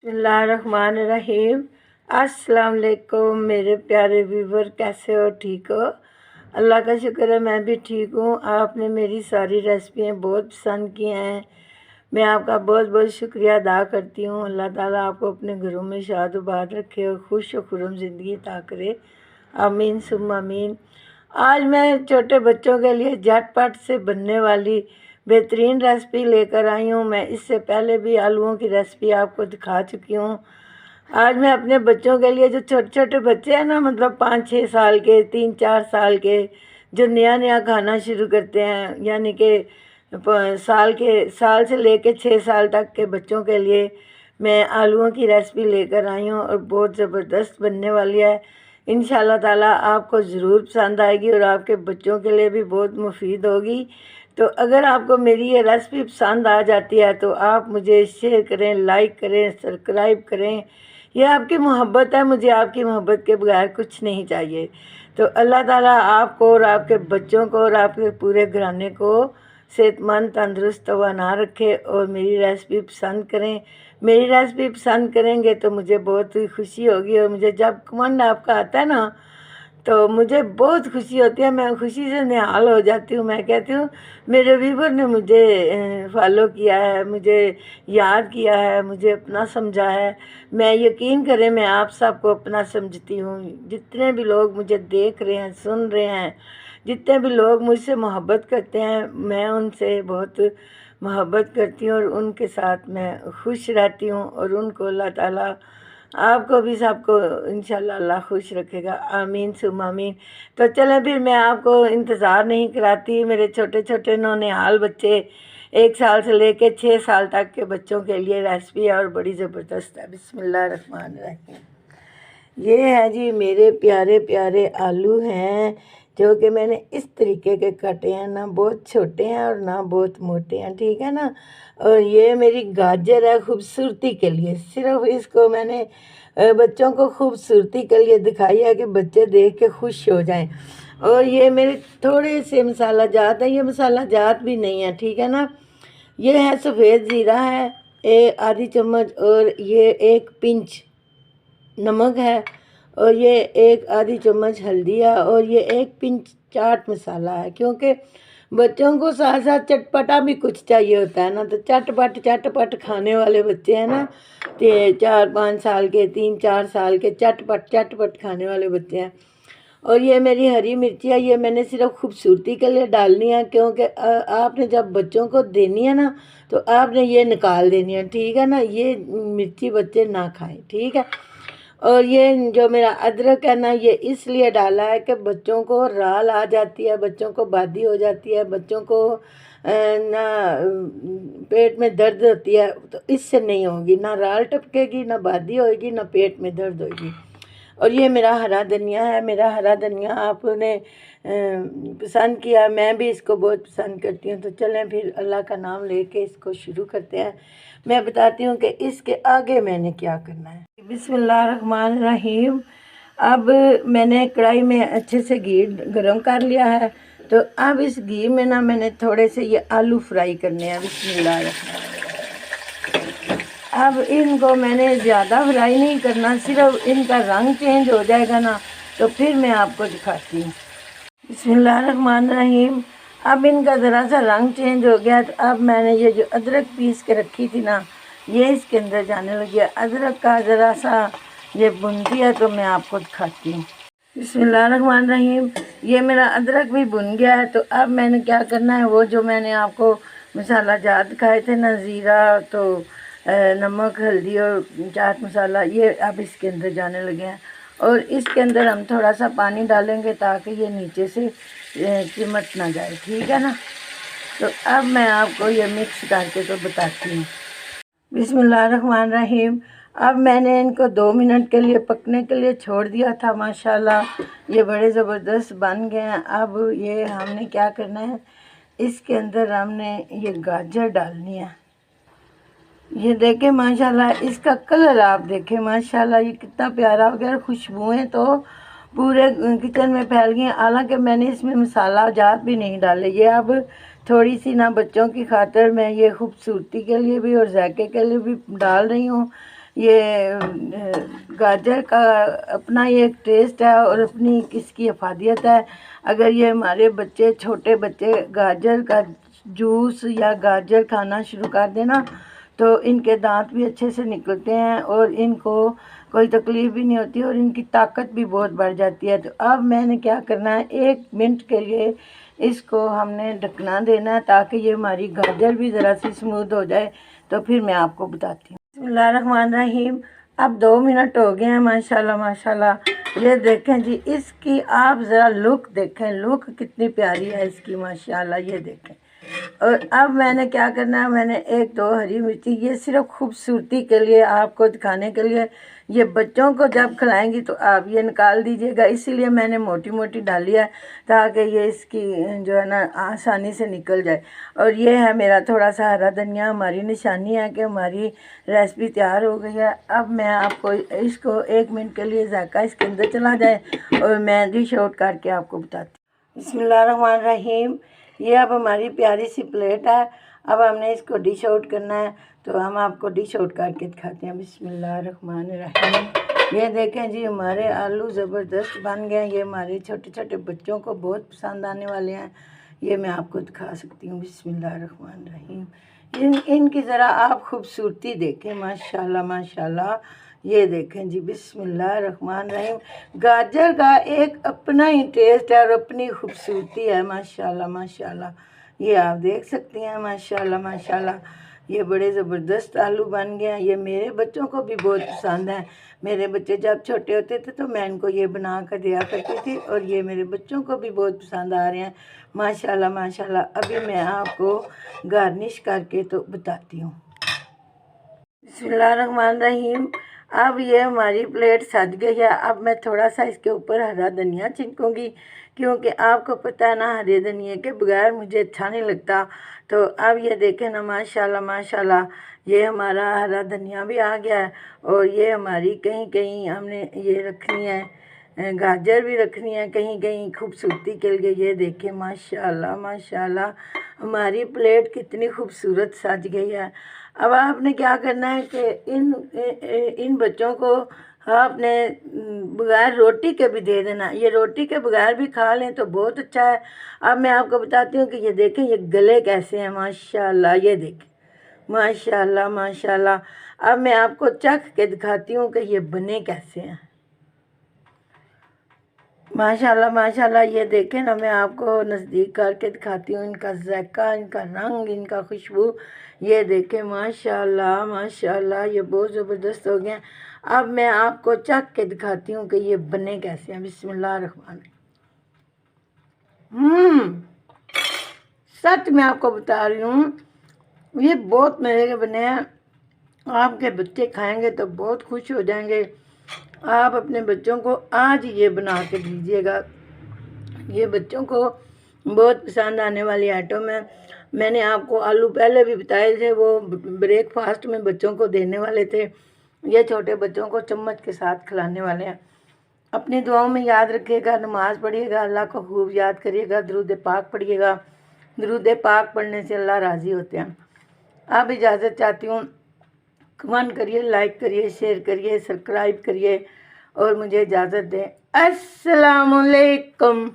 बिस्मिल्लाहिर्रहमानिर्रहीम। अस्सलाम वालेकुम मेरे प्यारे व्यूवर, कैसे हो? ठीक हो? अल्लाह का शुक्र है, मैं भी ठीक हूँ। आपने मेरी सारी रेसिपियाँ बहुत पसंद की हैं, मैं आपका बहुत बहुत शुक्रिया अदा करती हूँ। अल्लाह ताला आपको अपने घरों में शाद आबाद रखे और खुश व खुर्रम ज़िंदगी अता करे, आमीन सुम्मा आमीन। आज मैं छोटे बच्चों के लिए झटपट से बनने वाली बेहतरीन रेसिपी लेकर आई हूँ। मैं इससे पहले भी आलूओं की रेसिपी आपको दिखा चुकी हूँ। आज मैं अपने बच्चों के लिए, जो छोटे छोटे बच्चे हैं ना, मतलब 5-6 साल के, 3-4 साल के, जो नया नया खाना शुरू करते हैं, यानी कि साल से लेके 6 साल तक के बच्चों के लिए मैं आलूओं की रेसिपी लेकर आई हूँ और बहुत ज़बरदस्त बनने वाली है। इंशाल्लाह ताला आपको ज़रूर पसंद आएगी और आपके बच्चों के लिए भी बहुत मुफीद होगी। तो अगर आपको मेरी ये रेसिपी पसंद आ जाती है तो आप मुझे शेयर करें, लाइक करें, सब्सक्राइब करें। ये आपकी मोहब्बत है, मुझे आपकी मोहब्बत के बगैर कुछ नहीं चाहिए। तो अल्लाह ताला आपको और आपके बच्चों को और आपके पूरे घराने को सेहतमंद, तंदुरुस्त, तवाना रखे और मेरी रेसिपी पसंद करें। मेरी रेसिपी पसंद करेंगे तो मुझे बहुत ही खुशी होगी और मुझे जब कमेंट आपका आता है ना, तो मुझे बहुत खुशी होती है। मैं खुशी से निहाल हो जाती हूँ। मैं कहती हूँ मेरे व्यूवर ने मुझे फॉलो किया है, मुझे याद किया है, मुझे अपना समझा है। मैं यकीन करें, मैं आप सबको अपना समझती हूँ। जितने भी लोग मुझे देख रहे हैं, सुन रहे हैं, जितने भी लोग मुझसे मोहब्बत करते हैं, मैं उनसे बहुत मोहब्बत करती हूँ और उनके साथ मैं खुश रहती हूँ और उनको अल्लाह ताला आपको भी सबको इंशाल्लाह अल्लाह खुश रखेगा, आमीन सुम आमीन। तो चलें फिर, मैं आपको इंतज़ार नहीं कराती। मेरे छोटे छोटे नौनिहाल बच्चे, 1 साल से लेके 6 साल तक के बच्चों के लिए रेसिपी है और बड़ी ज़बरदस्त है। बिस्मिल्लाहिर्रहमानिर्रहीम। ये है जी मेरे प्यारे प्यारे आलू हैं, जो कि मैंने इस तरीके के काटे हैं, ना बहुत छोटे हैं और ना बहुत मोटे हैं, ठीक है ना। और ये मेरी गाजर है, खूबसूरती के लिए, सिर्फ इसको मैंने बच्चों को खूबसूरती के लिए दिखाई है कि बच्चे देख के खुश हो जाएं। और ये मेरे थोड़े से मसाला जात है, ये मसाला जात भी नहीं है, ठीक है ना। ये है सफ़ेद ज़ीरा है, आधी चम्मच, और ये 1 पिंच नमक है, और ये 1 आधी चम्मच हल्दी है, और ये 1 पिंच चाट मसाला है। क्योंकि बच्चों को साथ साथ चटपटा भी कुछ चाहिए होता है ना, तो चटपट चटपट खाने वाले बच्चे हैं ना, तो 4-5 साल के, 3-4 साल के, चटपट चटपट खाने वाले बच्चे हैं। और ये मेरी हरी मिर्ची है, ये मैंने सिर्फ खूबसूरती के लिए डालनी है, क्योंकि आपने जब बच्चों को देनी है ना, तो आपने ये निकाल देनी है, ठीक है ना। ये मिर्ची बच्चे ना खाएं, ठीक है। और ये जो मेरा अदरक है ना, ये इसलिए डाला है कि बच्चों को राल आ जाती है, बच्चों को बादी हो जाती है, बच्चों को ना पेट में दर्द होती है, तो इससे नहीं होगी, ना राल टपकेगी, ना बादी होगी, ना पेट में दर्द होगी। और ये मेरा हरा धनिया है, मेरा हरा धनिया आपने पसंद किया, मैं भी इसको बहुत पसंद करती हूँ। तो चलें फिर अल्लाह का नाम लेके इसको शुरू करते हैं। मैं बताती हूँ कि इसके आगे मैंने क्या करना है। बिस्मिल्लाहिर्रहमानिर्रहीम। अब मैंने कढ़ाई में अच्छे से घी गरम कर लिया है, तो अब इस घी में ना मैंने थोड़े से ये आलू फ्राई करने हैं। बिस्मिल्लाहिर्रहमानिर्रहीम। अब इनको मैंने ज़्यादा फ्राई नहीं करना, सिर्फ इनका रंग चेंज हो जाएगा ना, तो फिर मैं आपको दिखाती हूँ। बिस्मिल्लाहिर्रहमानिर्रहीम। अब इनका ज़रा सा रंग चेंज हो गया, तो अब मैंने ये जो अदरक पीस के रखी थी ना, ये इसके अंदर जाने लगी है। अदरक का ज़रा सा ये भुनती है तो मैं आपको दिखाती हूँ। बिस्मिल्लाहिर्रहमानिर्रहीम। ये मेरा अदरक भी भुन गया है, तो अब मैंने क्या करना है, वो जो मैंने आपको मसाला जात दिखाए थे ना, ज़ीरा, तो नमक, हल्दी और चाट मसाला, ये अब इसके अंदर जाने लगे हैं। और इसके अंदर हम थोड़ा सा पानी डालेंगे ताकि ये नीचे से चिमट ना जाए, ठीक है ना। तो अब मैं आपको ये मिक्स करके तो बताती हूँ। बिस्मिल्लाहिर्रहमानिर्रहीम। अब मैंने इनको 2 मिनट के लिए पकने के लिए छोड़ दिया था। माशाल्लाह ये बड़े ज़बरदस्त बन गए हैं। अब ये हमने क्या करना है, इसके अंदर हमने ये गाजर डालनी है। ये देखें माशाल्लाह, इसका कलर आप देखें माशाल्लाह, ये कितना प्यारा हो गया। खुशबुएँ तो पूरे किचन में फैल गई। हालांकि मैंने इसमें मसाला जात भी नहीं डाले, ये अब थोड़ी सी ना बच्चों की खातिर मैं ये खूबसूरती के लिए भी और जायके के लिए भी डाल रही हूँ। गाजर का अपना ये एक टेस्ट है और अपनी किसकी अफादियत है। अगर ये हमारे बच्चे, छोटे बच्चे गाजर का जूस या गाजर खाना शुरू कर देना तो इनके दांत भी अच्छे से निकलते हैं और इनको कोई तकलीफ़ भी नहीं होती और इनकी ताकत भी बहुत बढ़ जाती है। तो अब मैंने क्या करना है, 1 मिनट के लिए इसको हमने ढकना देना है ताकि ये हमारी गाजर भी ज़रा सी स्मूथ हो जाए। तो फिर मैं आपको बताती हूँ। बिस्मिल्लाहिर्रहमानिर्रहीम। अब 2 मिनट हो गए हैं। माशाल्लाह माशाल्लाह। ये देखें जी, इसकी आप ज़रा लुक देखें, लुक कितनी प्यारी है इसकी माशाल्लाह। ये देखें। और अब मैंने क्या करना है, मैंने 1-2 हरी मिर्ची, ये सिर्फ खूबसूरती के लिए आपको दिखाने के लिए, ये बच्चों को जब खिलाएंगी तो आप ये निकाल दीजिएगा, इसीलिए मैंने मोटी मोटी डाली है ताकि ये इसकी जो है ना आसानी से निकल जाए। और ये है मेरा थोड़ा सा हरा धनिया, हमारी निशानी है कि हमारी रेसिपी तैयार हो गई है। अब मैं आपको इसको 1 मिनट के लिए जायका इसके अंदर चला जाए और मैं डिश आउट करके आपको बताती हूँ। बिस्मिल्लाहिर्रहमानिर्रहीम। ये अब हमारी प्यारी सी प्लेट है। अब हमने इसको डिश आउट करना है तो हम आपको डिश आउट करके दिखाते हैं। बिस्मिल्लाहिर्रहमानिर्रहीम। ये देखें जी, हमारे आलू ज़बरदस्त बन गए हैं। ये हमारे छोटे छोटे बच्चों को बहुत पसंद आने वाले हैं। ये मैं आपको दिखा सकती हूँ। बिस्मिल्लाहिर्रहमानिर्रहीम। इनकी ज़रा आप खूबसूरती देखें, माशाल्लाह माशाल्लाह। ये देखें जी, बिस्मिल्लाहिर्रहमानिर्रहीम। गाजर का एक अपना ही टेस्ट है और अपनी खूबसूरती है, माशाल्लाह माशाल्लाह। ये आप देख सकती हैं, माशाल्लाह माशाल्लाह। ये बड़े ज़बरदस्त आलू बन गए हैं। ये मेरे बच्चों को भी बहुत पसंद है। मेरे बच्चे जब छोटे होते थे तो मैं इनको ये बना कर दिया करती थी और ये मेरे बच्चों को भी बहुत पसंद आ रहे हैं, माशाल्लाह माशाल्लाह। अभी मैं आपको गार्निश करके तो बताती हूँ। बिस्मिल्लाहिर्रहमानिर्रहीम। अब ये हमारी प्लेट सज गई है। अब मैं थोड़ा सा इसके ऊपर हरा धनिया छिड़कूँगी क्योंकि आपको पता है ना, हरे धनिए के बगैर मुझे अच्छा नहीं लगता। तो अब ये देखें ना, माशाल्लाह माशाल्लाह, ये हमारा हरा धनिया भी आ गया है। और ये हमारी कहीं कहीं हमने ये रखनी है, गाजर भी रखनी है कहीं कहीं खूबसूरती के लिए। ये देखें माशाल्लाह माशाल्लाह, हमारी प्लेट कितनी खूबसूरत सज गई है। अब आपने क्या करना है कि इन बच्चों को आपने बगैर रोटी के भी दे देना। ये रोटी के बगैर भी खा लें तो बहुत अच्छा है। अब मैं आपको बताती हूँ कि ये देखें ये गले कैसे हैं, माशाल्लाह। ये देखें माशाल्लाह माशाल्लाह। अब मैं आपको चख के दिखाती हूँ कि ये बने कैसे हैं, माशाल्लाह माशाल्लाह। ये देखें ना, मैं आपको नज़दीक करके दिखाती हूँ। इनका जायका, इनका रंग, इनका खुशबू, ये देखें माशाल्लाह माशाल्लाह। ये बहुत ज़बरदस्त हो गए हैं। अब मैं आपको चख के दिखाती हूँ कि ये बने कैसे हैं। बिस्मिल्लाहिर्रहमानिर्रहीम। सच मैं आपको बता रही हूँ, ये बहुत मज़े के बने हैं। आपके बच्चे खाएंगे तो बहुत खुश हो जाएंगे। आप अपने बच्चों को आज ये बना के दीजिएगा, ये बच्चों को बहुत पसंद आने वाली आइटम है। मैंने आपको आलू पहले भी बताए थे, वो ब्रेकफास्ट में बच्चों को देने वाले थे। ये छोटे बच्चों को चम्मच के साथ खिलाने वाले हैं। अपनी दुआओं में याद रखिएगा, नमाज़ पढ़िएगा, अल्लाह को खूब याद करिएगा, दरूद पाक पढ़िएगा। दरूद पाक पढ़ने से अल्लाह राज़ी होते हैं। अब इजाज़त चाहती हूँ। कमेंट करिए, लाइक करिए, शेयर करिए, सब्सक्राइब करिए और मुझे इजाज़त दें। अस्सलामुअलैकुम।